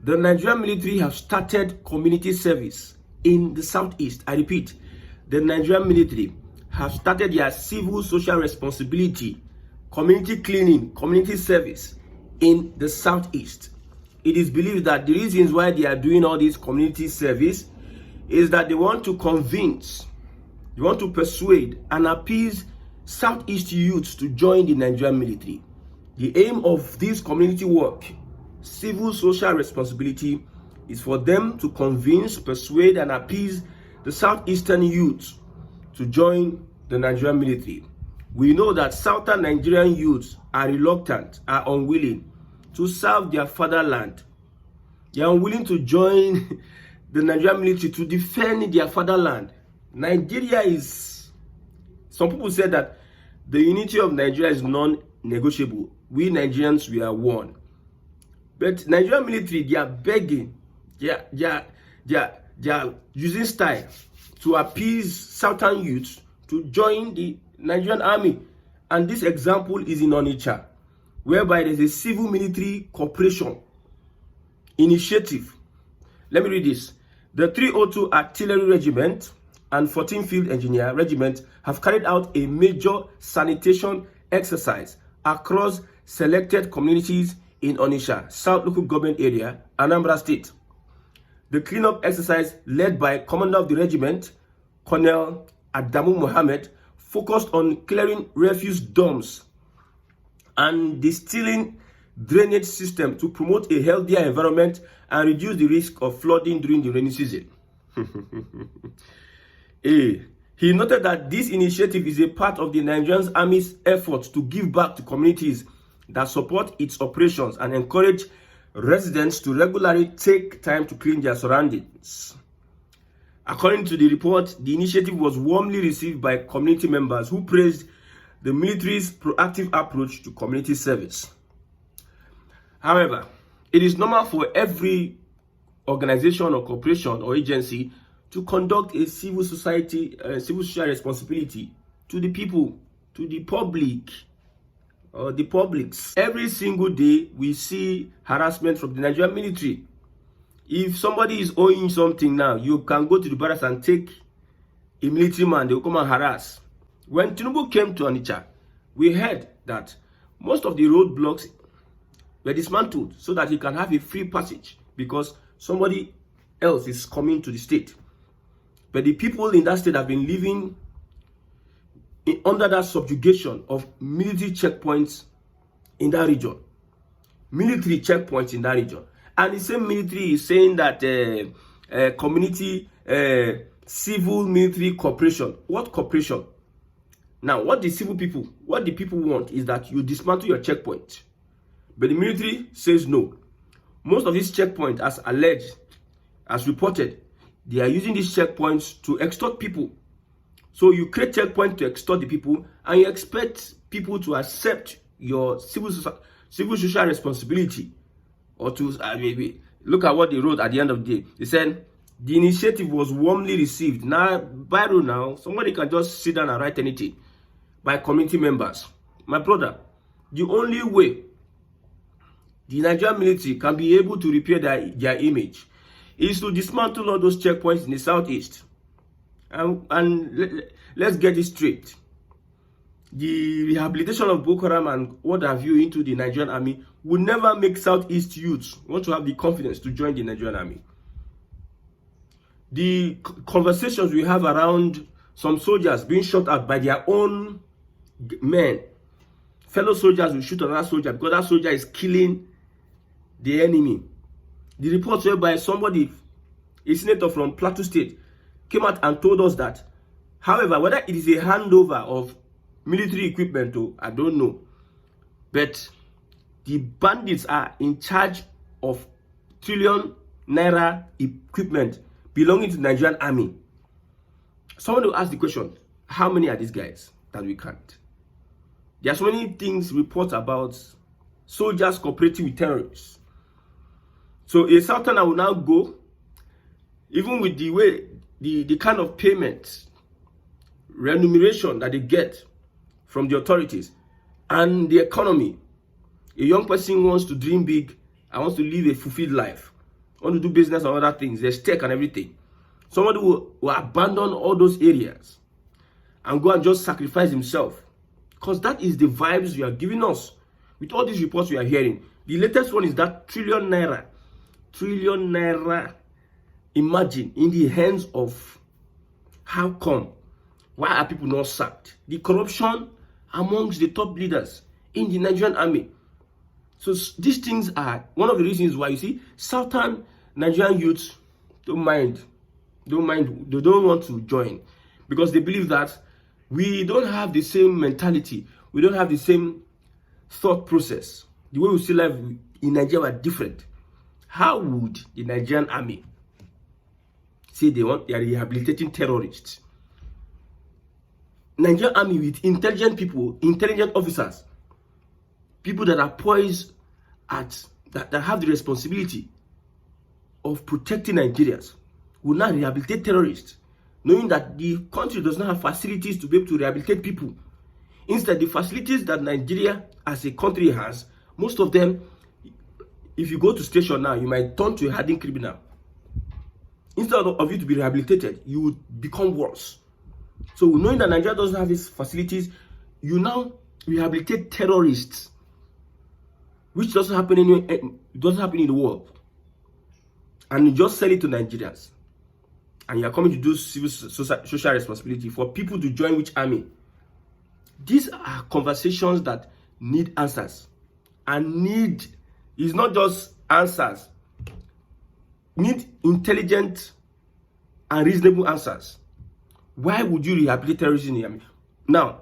The Nigerian military have started community service in the Southeast. I repeat, the Nigerian military have started their civil social responsibility, community cleaning, community service in the Southeast. It is believed that the reasons why they are doing all this community service is that they want to convince, they want to persuade and appease Southeast youths to join the Nigerian military. The aim of this community work, civil social responsibility, is for them to convince, persuade, and appease the Southeastern youths to join the Nigerian military. We know that Southern Nigerian youths are reluctant, are unwilling to serve their fatherland. They are unwilling to join the Nigerian military to defend their fatherland. Nigeria is, some people say that the unity of Nigeria is non-negotiable. We Nigerians, we are one. But Nigerian military, they are begging, they are using style to appease Southern youths to join the Nigerian army. And this example is in Onitsha, whereby there's a civil military cooperation initiative. Let me read this. The 302 Artillery Regiment and 14th Field Engineer Regiment have carried out a major sanitation exercise across selected communities in Onitsha, South Local Government Area, Anambra State. The cleanup exercise, led by Commander of the Regiment, Colonel Adamu Mohammed, focused on clearing refuse dumps and distilling drainage system to promote a healthier environment and reduce the risk of flooding during the rainy season. He noted that this initiative is a part of the Nigerian Army's efforts to give back to communities that support its operations and encourage residents to regularly take time to clean their surroundings. According to the report, the initiative was warmly received by community members who praised the military's proactive approach to community service. However, it is normal for every organization or corporation or agency to conduct a civil society, civil social responsibility to the people, to the public, or the publics. Every single day, we see harassment from the Nigerian military. If somebody is owing something now, you can go to the barracks and take a military man, they will come and harass. When Tinubu came to Onitsha, we heard that most of the roadblocks were dismantled so that he can have a free passage because somebody else is coming to the state. But the people in that state have been living under that subjugation of military checkpoints in that region. Military checkpoints in that region. And the same military is saying that community, civil military cooperation. What cooperation? Now, what the people want is that you dismantle your checkpoint. But the military says no. Most of these checkpoints, as alleged, as reported, they are using these checkpoints to extort people. So you create checkpoints to extort the people, and you expect people to accept your civil social responsibility, or to look at what they wrote at the end of the day. They said the initiative was warmly received. Now, somebody can just sit down and write anything by community members. My brother, the only way the Nigerian military can be able to repair their image is to dismantle all those checkpoints in the Southeast. And let's get it straight. The rehabilitation of Boko Haram and what have you into the Nigerian army will never make Southeast youths want to have the confidence to join the Nigerian army. The conversations we have around some soldiers being shot at by their own men, fellow soldiers will shoot another soldier because that soldier is killing the enemy. The reports whereby somebody, a senator from Plateau State, came out and told us that, however, whether it is a handover of military equipment, I don't know, but the bandits are in charge of trillion naira equipment belonging to the Nigerian army. Someone will ask the question, how many are these guys that we can't? There are so many things, reports about soldiers cooperating with terrorists. So a Southerner will now go, even with the way, the kind of payment, remuneration that they get from the authorities and the economy. A young person wants to dream big and wants to live a fulfilled life. want to do business and other things, there's tech and everything. Somebody will abandon all those areas and go and just sacrifice himself. Because that is the vibes you are giving us. With all these reports we are hearing. The latest one is that trillion naira, imagine, in the hands of, how come? Why are people not sacked? The corruption amongst the top leaders in the Nigerian army. So these things are one of the reasons why, you see, Southern Nigerian youths don't mind, they don't want to join, because they believe that we don't have the same mentality, we don't have the same thought process. The way we see life in Nigeria are different. How would the Nigerian army say they are rehabilitating terrorists? Nigerian army with intelligent people, intelligent officers, people that are poised that have the responsibility of protecting Nigerians, will not rehabilitate terrorists, knowing that the country does not have facilities to be able to rehabilitate people. Instead, the facilities that Nigeria as a country has, most of them, if you go to station now, you might turn to a hardened criminal. Instead of you to be rehabilitated, you would become worse. So knowing that Nigeria doesn't have these facilities, you now rehabilitate terrorists, which doesn't happen in the world, and you just sell it to Nigerians. And you are coming to do social responsibility for people to join which army? These are conversations that need answers, and is not just answers, need intelligent and reasonable answers. Why would you rehabilitate terrorists in the army? Now,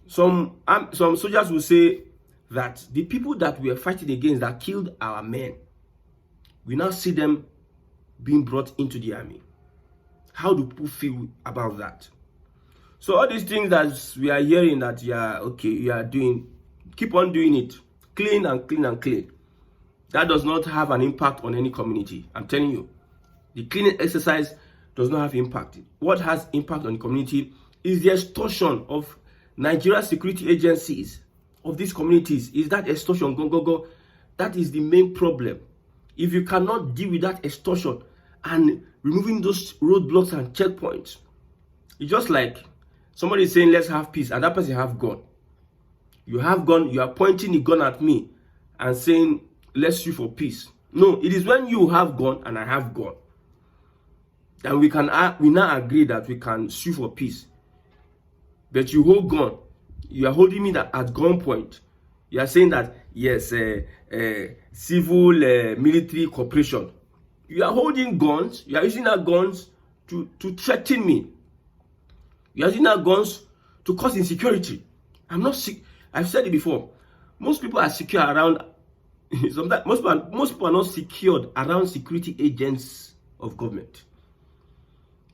some soldiers will say that the people that we are fighting against that killed our men, we now see them being brought into the army. How do people feel about that? So all these things that we are hearing that you are doing, keep on doing it. Clean and clean and clean. That does not have an impact on any community. I'm telling you. The cleaning exercise does not have impact. What has impact on the community is the extortion of Nigerian security agencies of these communities. Is that extortion? Go. That is the main problem. If you cannot deal with that extortion and removing those roadblocks and checkpoints, it's just like somebody is saying, let's have peace, and that person have gun. You have gun, you are pointing the gun at me and saying, let's sue for peace. No, it is when you have gun and I have gun that we now agree that we can sue for peace. But you hold gun, you are holding me at gunpoint. You are saying that, yes, civil military cooperation. You are holding guns, you are using our guns to threaten me. You are using our guns to cause insecurity. I'm not sick. I've said it before. Most people are secure around. Sometimes most people are not secured around security agents of government,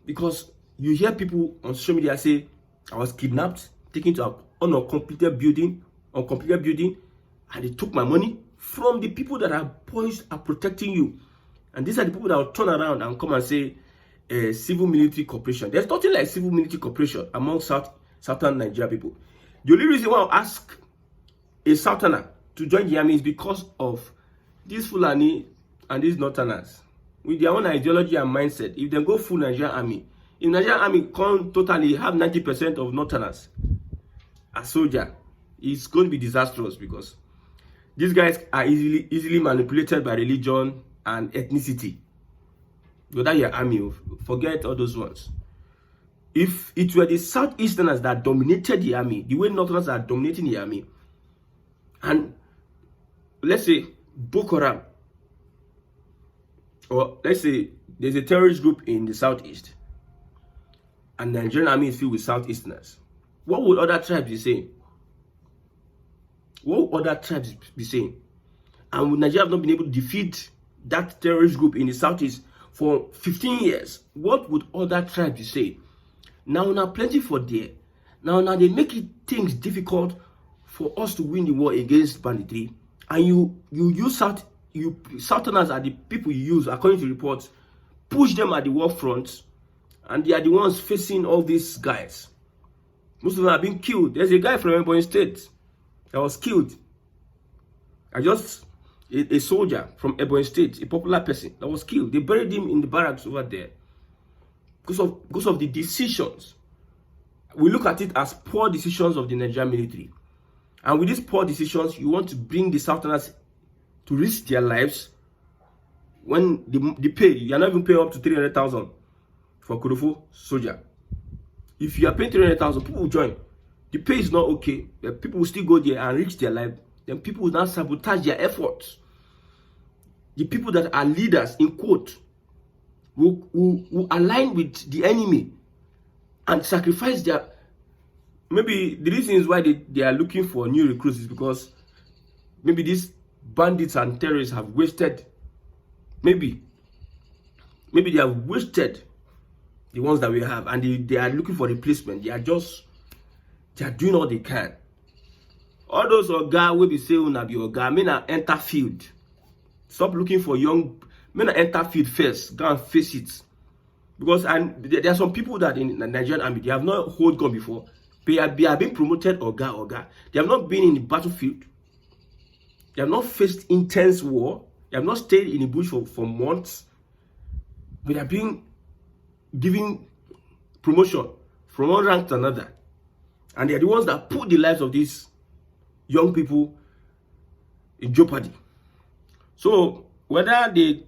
because you hear people on social media say, "I was kidnapped, taken to an uncompleted building, and they took my money." From the people that are poised are protecting you, and these are the people that will turn around and come and say, "Civil military cooperation." There's nothing like civil military cooperation among Southern Nigeria people. The only reason why I ask a Southerner to join the army is because of these Fulani and these Northerners with their own ideology and mindset. If they go full Nigerian army, if Nigerian army can totally have 90% of Northerners as soldier, it's going to be disastrous, because these guys are easily manipulated by religion and ethnicity. Whether your army, forget all those ones. If it were the Southeasterners that dominated the army, the way Northerners are dominating the army, and let's say Boko Haram, or let's say there's a terrorist group in the Southeast, and the Nigerian army is filled with Southeasterners, what would other tribes be saying? What would other tribes be saying? And would Nigeria have not been able to defeat that terrorist group in the Southeast for 15 years? What would other tribes be saying? Now plenty for there. Now they make things difficult for us to win the war against banditry, and you use Southerners are the people you use, according to reports, push them at the war front, and they are the ones facing all these guys. Most of them are being killed. There's a guy from Ebonyi State that was killed. I just a soldier from Ebonyi State, a popular person that was killed. They buried him in the barracks over there because of the decisions. We look at it as poor decisions of the Nigerian military. And with these poor decisions, you want to bring the Southerners to risk their lives when the pay, you are not even paying up to 300,000 for Kodofo soldier. If you are paying 300,000, people will join. The pay is not okay. People will still go there and risk their life. Then people will now sabotage their efforts. The people that are leaders, in quote, will align with the enemy and sacrifice their... Maybe the reason is why they are looking for new recruits is because maybe these bandits and terrorists have wasted... Maybe they have wasted the ones that we have, and they are looking for replacement. They are doing all they can. All those oga will be saying na be oga, may not enter field. Stop looking for young, may not enter field first. Go and face it. Because there are some people that in the Nigerian army, they have not hold gun before. They have been promoted oga. They have not been in the battlefield. They have not faced intense war. They have not stayed in the bush for months. But they are being given promotion from one rank to another. And they are the ones that put the lives of these young people in jeopardy. So whether they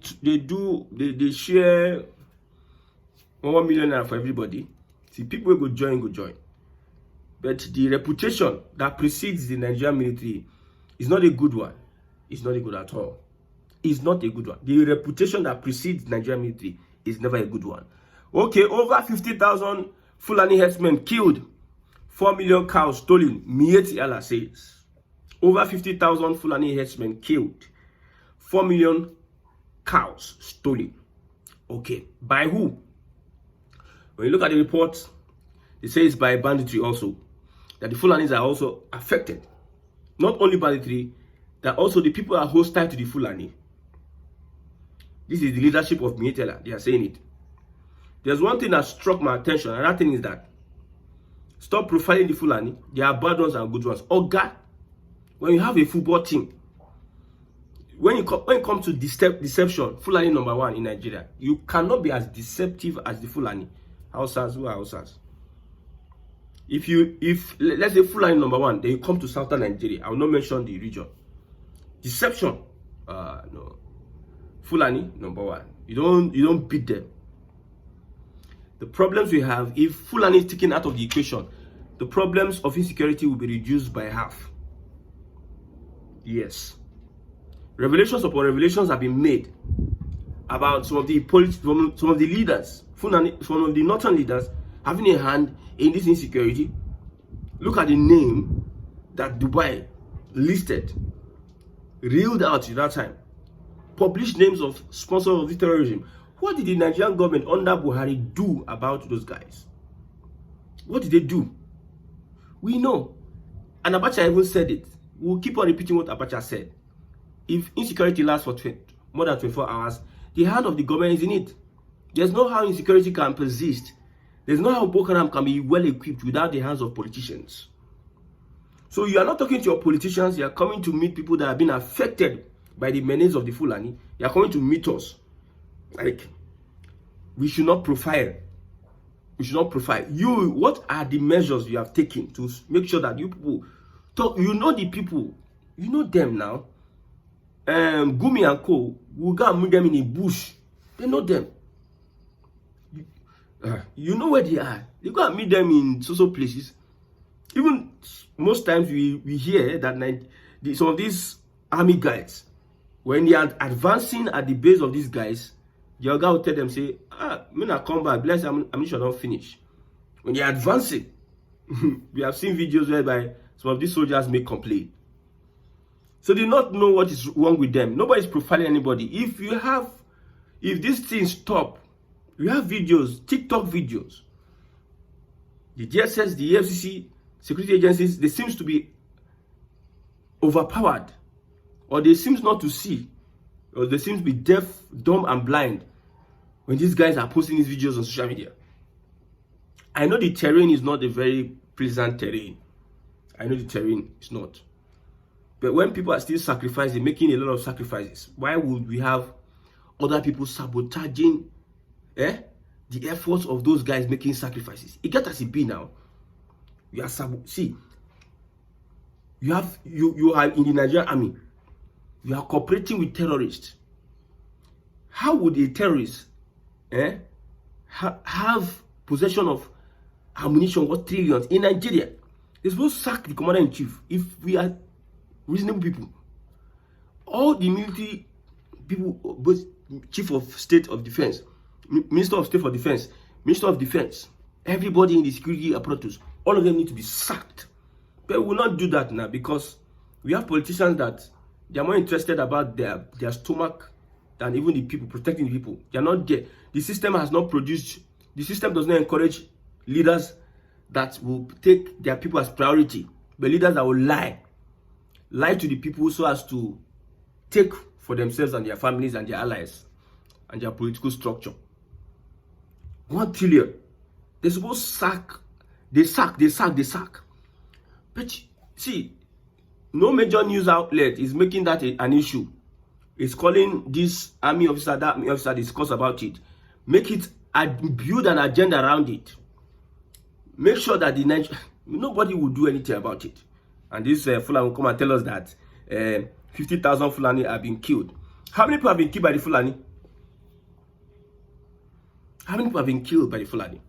share 1 million naira for everybody, see, people will go join. But the reputation that precedes the Nigerian military is not a good one. It's not a good at all. It's not a good one. The reputation that precedes the Nigerian military is never a good one. Okay, over 50,000 Fulani herdsmen killed. 4 million cows stolen, Mieti Allah says. Over 50,000 Fulani herdsmen killed. 4 million cows stolen. Okay, by who? When you look at the report, it says by banditry also. That the Fulanis are also affected. Not only banditry, that also the people are hostile to the Fulani. This is the leadership of Mieti Allah. They are saying it. There's one thing that struck my attention, and that thing is that stop profiling the Fulani. There are bad ones and good ones. Oga, when you have a football team, when it comes to deception, Fulani number one in Nigeria, you cannot be as deceptive as the Fulani. Hausas, who are Hausas? If let's say Fulani number one, then you come to Southern Nigeria, I will not mention the region. Deception, no. Fulani number one. You don't beat them. The problems we have, if Fulani is taken out of the equation, the problems of insecurity will be reduced by half. Yes. Revelations upon revelations have been made about some of the leaders, Fulani, some of the northern leaders, having a hand in this insecurity. Look at the name that Dubai listed, reeled out at that time. Published names of sponsors of the terrorism. What did the Nigerian government under Buhari do about those guys? What did they do? We know. And Abacha even said it. We'll keep on repeating what Abacha said. If insecurity lasts for more than 24 hours, the hand of the government is in it. There's no how insecurity can persist. There's no how Boko Haram can be well equipped without the hands of politicians. So you are not talking to your politicians, you are coming to meet people that have been affected by the menace of the Fulani. You are coming to meet us. Like, we should not profile. We should not profile. What are the measures you have taken to make sure that you people talk? You know the people. You know them now. Gumi and Co. will go and meet them in the bush. They know them. You know where they are. You go and meet them in so places. Even most times we hear that some of these army guys, when they are advancing at the base of these guys, your guy will tell them, say, me not come back, bless ammunition don't finish. When they are advancing, we have seen videos whereby some of these soldiers make complaint. So they do not know what is wrong with them. Nobody is profiling anybody. If these things stop, we have videos, TikTok videos. The DSS, the FCC, security agencies, they seem to be overpowered. Or they seem not to see. Or they seem to be deaf, dumb, and blind when these guys are posting these videos on social media. I know the terrain is not a very pleasant terrain. I know the terrain is not. But when people are still sacrificing, making a lot of sacrifices, why would we have other people sabotaging the efforts of those guys making sacrifices? It gets as it be now. You are see, you are in the Nigerian army. You are cooperating with terrorists. How would a terrorist have possession of ammunition worth trillions in Nigeria? They're supposed to sack the commander-in-chief if we are reasonable people. All the military people, both chief of state of defense, minister of state for defense, minister of defense, everybody in the security apparatus, all of them need to be sacked. But we will not do that now because we have politicians that they are more interested about their stomach than even the people, protecting the people. They are not there. The system has not produced, the system does not encourage leaders that will take their people as priority, but leaders that will lie to the people so as to take for themselves and their families and their allies and their political structure. 1 trillion. They're supposed to sack. They sack. But see, no major news outlet is making that an issue. It's calling this army officer, that army officer, discuss about it. Make it, build an agenda around it. Make sure that nobody will do anything about it. And this Fulani will come and tell us that 50,000 Fulani have been killed. How many people have been killed by the Fulani? How many people have been killed by the Fulani?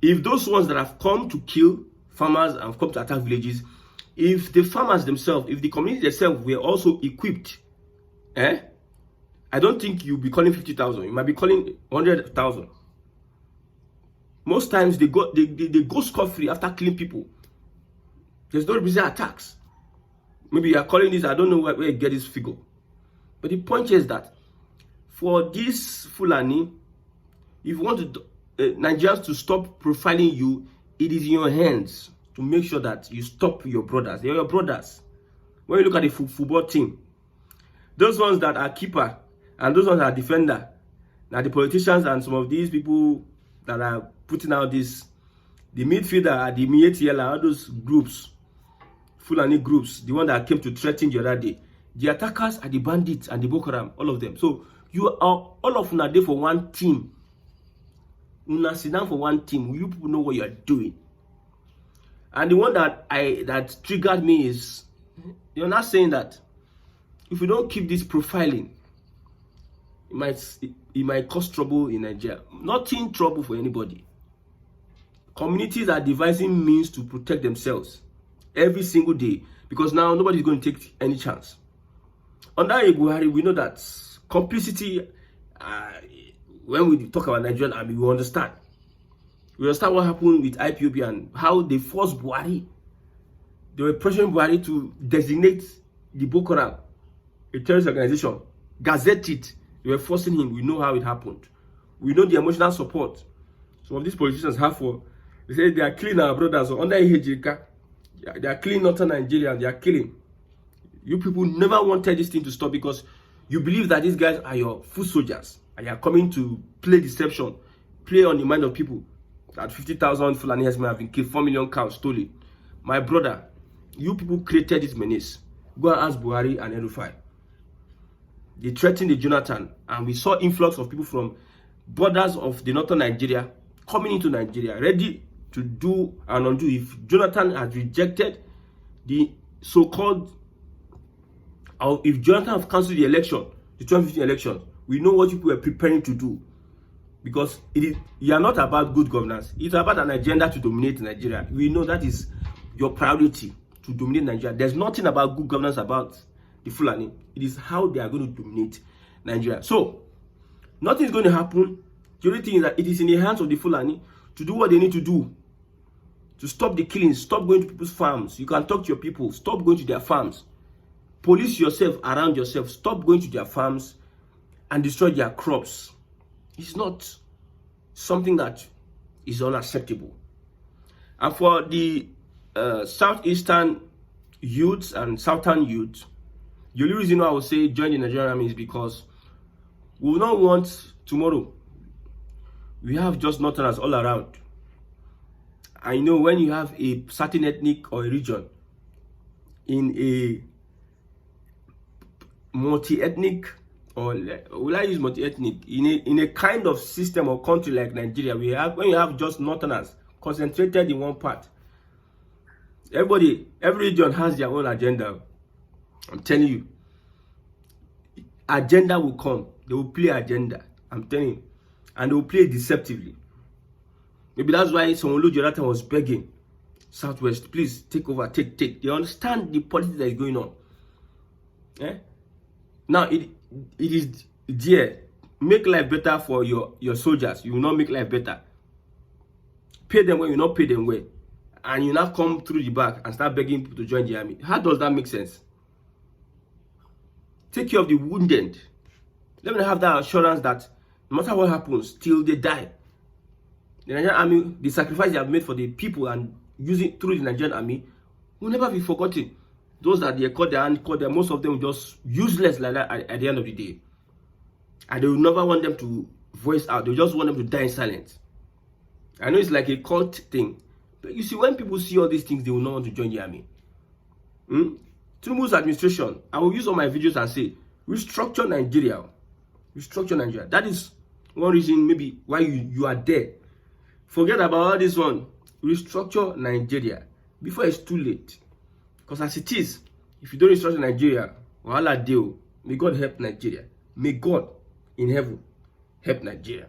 If those ones that have come to kill farmers and have come to attack villages, if the farmers themselves, if the community themselves were also equipped, I don't think you'll be calling 50,000. You might be calling 100,000. Most times they go scot-free after killing people. There's no reason attacks. Maybe you are calling this, I don't know where you get this figure. But the point is that for this Fulani, if you want to Nigerians to stop profiling you, it is in your hands to make sure that you stop your brothers. They are your brothers. When you look at the football team, those ones that are keeper and those ones that are defender, now the politicians and some of these people that are putting out this, the midfielder, the Mietiela, all those groups, Fulani groups, the one that came to threaten the other day, the attackers are the bandits and the Boko Haram, all of them. So you are all of them are there for one team. Una sit down for one team. You people know what you are doing. And the one that triggered me is, you're not saying that if we don't keep this profiling, it might cause trouble in Nigeria. Nothing trouble for anybody. Communities are devising means to protect themselves every single day because now nobody's going to take any chance. Under Buhari, we know that complicity. When we talk about Nigerian army, we understand. We understand what happened with IPOB and how they forced Buhari. They were pressuring Buhari to designate the Boko Haram a terrorist organization, gazette it. They were forcing him. We know how it happened. We know the emotional support some of these politicians have for. They say they are killing our brothers. So under Ihejika, they are killing northern Nigeria. They are killing. You people never wanted this thing to stop because you believe that these guys are your foot soldiers. And you are coming to play deception, play on the mind of people. That 50,000 Fulani herdsmen have been killed, 4 million cows stolen. My brother, you people created this menace. Go and ask Buhari and Erufai. They threatened the Jonathan, and we saw influx of people from borders of the northern Nigeria coming into Nigeria, ready to do and undo. If Jonathan has rejected the so-called, or if Jonathan has cancelled the election, the 2015 election, we know what people are preparing to do. Because you are not about good governance. It's about an agenda to dominate Nigeria. We know that is your priority, to dominate Nigeria. There's nothing about good governance about the Fulani. It is how they are going to dominate Nigeria. So, nothing is going to happen. The only thing is that it is in the hands of the Fulani to do what they need to do. To stop the killings. Stop going to people's farms. You can talk to your people. Stop going to their farms. Police yourself around yourself. Stop going to their farms and destroy their crops. It's not something that is unacceptable. And for the Southeastern youths and Southern youth, the only reason why I would say join the Nigerian army is because we will not want tomorrow. We have just Northerners all around. And when you have a certain ethnic or a region in multi-ethnic, or will I use multi-ethnic, in a kind of system or country like Nigeria, when you have just northerners concentrated in one part, every region has their own agenda. I'm telling you, agenda will come. They will play agenda. I'm telling you, and they will play deceptively. Maybe that's why Sanwo-Olu Jonathan was begging Southwest, please take over, take. They understand the politics that is going on. Now it is there. Make life better for your soldiers. You will not make life better. Pay them well, you will not pay them well. And you now come through the back and start begging people to join the army. How does that make sense? Take care of the wounded. Let me have that assurance that no matter what happens, till they die, the Nigerian army, the sacrifice they have made for the people and using through the Nigerian army, will never be forgotten. Those that they caught their most of them just useless like that at the end of the day. And they will never want them to voice out. They just want them to die in silence. I know it's like a cult thing. But you see, when people see all these things, they will not want to join the army. Tinubu's administration, I will use all my videos and say, restructure Nigeria. Restructure Nigeria. That is one reason maybe why you are there. Forget about all this one. Restructure Nigeria before it's too late. Because as it is, if you don't restructure Nigeria, wahala deal. May God help Nigeria. May God in heaven help Nigeria.